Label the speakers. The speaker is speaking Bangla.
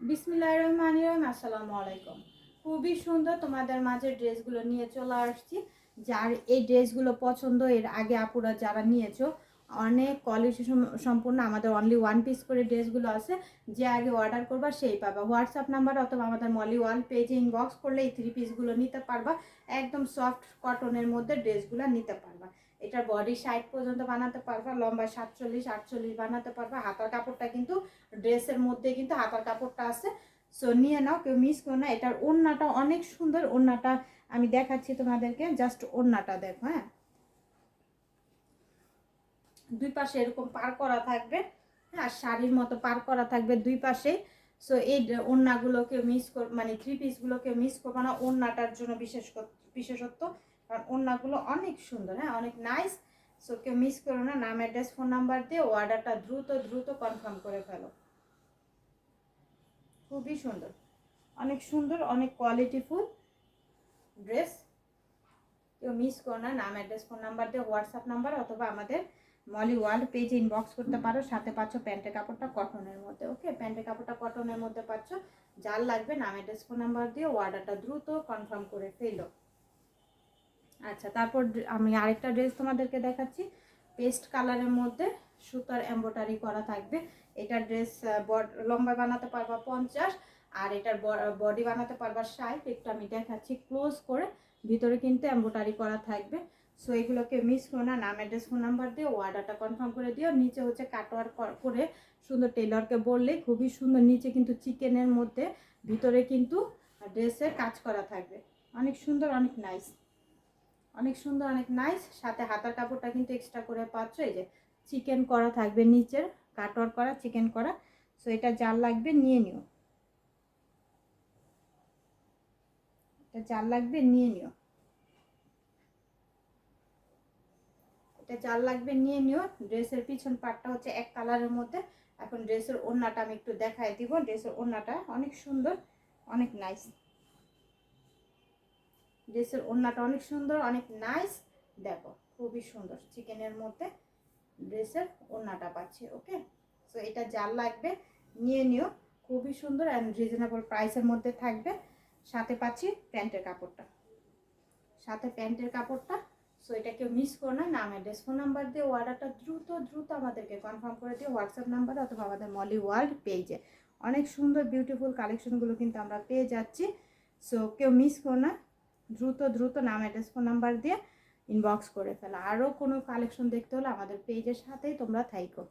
Speaker 1: বিসমিল্লাহির রহমানির রহিম। আসসালামু আলাইকুম। খুবই সুন্দর তোমাদের মাঝে ড্রেসগুলো নিয়ে চলে আসছি। যার এই ড্রেসগুলো পছন্দ, এর আগে আপুরা যারা নিয়েছো অনেক কোয়ালিটি সম্পূর্ণ আমাদের অনলি ওয়ান পিস করে ড্রেসগুলো আছে। যে আগে অর্ডার করবা সেই পাবা। হোয়াটসঅ্যাপ নাম্বার অথবা আমাদের মলি ওয়াল পেজে ইনবক্স করলে এই 3 পিসগুলো নিতে পারবা। একদম সফট কটনের মধ্যে ড্রেসগুলো নিতে পারবা। এটার বডি 60 পর্যন্ত বানাতে পারবা, লম্বা 47 48 বানাতে পারবা। হাতার কাপড়টা কিন্তু ড্রেসের মধ্যে কিন্তু হাতার কাপড়টা আছে। সো নিয়ে নাও, কেউ মিস করো না। এটার ওড়নাটা অনেক সুন্দর। ওড়নাটা আমি দেখাচ্ছি তোমাদেরকে, জাস্ট ওড়নাটা দেখো। হ্যাঁ, দুই পাশে এরকম পার করা থাকবে। হ্যাঁ, শাড়ির মতো পার করা থাকবে দুই পাশে। সো এই ওড়নাগুলোকে মিস কর, মানে 3 পিসগুলোকে মিস করবো না। ওড়নাটার জন্য বিশেষত্ব, কারণ ওড়নাগুলো অনেক সুন্দর, হ্যাঁ অনেক নাইস। সো কেউ মিস করো না। নাম, অ্যাড্রেস, ফোন নাম্বার দিয়ে অর্ডারটা দ্রুত দ্রুত কনফার্ম করে ফেলো। খুবই সুন্দর, অনেক সুন্দর, অনেক কোয়ালিটিফুল ড্রেস। কেউ মিস করো না। নাম, অ্যাড্রেস, ফোন নাম্বার দিয়ে হোয়াটসঅ্যাপ নাম্বার অথবা আমাদের মলি ওয়ার্ল্ড পেজে ইনবক্স করতে পারো। সাথে পাচ্ছ প্যান্টের কাপড়টা কটনের মধ্যে। ওকে, প্যান্টের কাপড়টা কটনের মধ্যে পাচ্ছ। যার লাগবে নাম, অ্যাড্রেস, ফোন নাম্বার দিয়ে অর্ডারটা দ্রুত কনফার্ম করে ফেলো। আচ্ছা, তারপর আমি আরেকটা ড্রেস তোমাদেরকে দেখাচ্ছি। পেস্ট কালারের মধ্যে সুতার এমব্রয়ডারি করা থাকবে। এটার ড্রেস লম্বা বানাতে পারবা 50, আর এটার বডি বানাতে পারবা 60। একটু আমি দেখাচ্ছি ক্লোজ করে। ভিতরে কিন্তু এমব্রয়ডারি করা থাকবে। সো এগুলোকে মিস করো না। নাম, অ্যাড্রেস, ফোন নাম্বার দিয়ে অর্ডারটা কনফার্ম করে দিও। নিচে হচ্ছে কাটওয়ার করে সুন্দর, টেলরকে বললেই খুবই সুন্দর। নিচে কিন্তু চিকেনের মধ্যে, ভিতরে কিন্তু ড্রেসের কাজ করা থাকবে। অনেক সুন্দর, অনেক নাইস, অনেক সুন্দর, অনেক নাইস। সাথে হাতার কাপড়টা কিন্তু এক্সট্রা করে পাচ্ছ। এই যে চিকেন করা থাকবে, নিচের কাটওয়ার করা, চিকেন করা। সো এটা যার লাগবে নিয়ে নিও, এটা যার লাগবে নিয়ে নিও, এটা যার লাগবে নিয়ে নিও। ড্রেসের পিছন পাটটা হচ্ছে এক কালারের মধ্যে। এখন ড্রেসের ওড়নাটা আমি একটু দেখাই দিব। ড্রেসের ওড়নাটা অনেক সুন্দর, অনেক নাইস। ড্রেসের ওড়নাটা অনেক সুন্দর, অনেক নাইস। দেখো খুবই সুন্দর চিকেনের মধ্যে ড্রেসের ওড়নাটা পাচ্ছি। ওকে, সো এটা যার লাগবে নিয়ে নিও। খুবই সুন্দর অ্যান্ড রিজনেবল প্রাইসের মধ্যে থাকবে। সাথে পাচ্ছি প্যান্টের কাপড়টা, সাথে প্যান্টের কাপড়টা। সো এটা কেউ মিস করো না। নাম, অ্যাড্রেস, ফোন নাম্বার দিয়ে অর্ডারটা দ্রুত দ্রুত আমাদেরকে কনফার্ম করে দিও হোয়াটসঅ্যাপ নাম্বারে অথবা আমাদের মলি ওয়ার্ল্ড পেজে। অনেক সুন্দর বিউটিফুল কালেকশনগুলো কিন্তু আমরা পেয়ে যাচ্ছি। সো কেউ মিস করো না। দ্রুত দ্রুত নাম, অ্যাড্রেস, ফোন নাম্বার দিয়ে ইনবক্স করে ফেলা। আরও কোনো কালেকশন দেখতে হলে আমাদের পেজের সাথেই তোমরা থাইকো।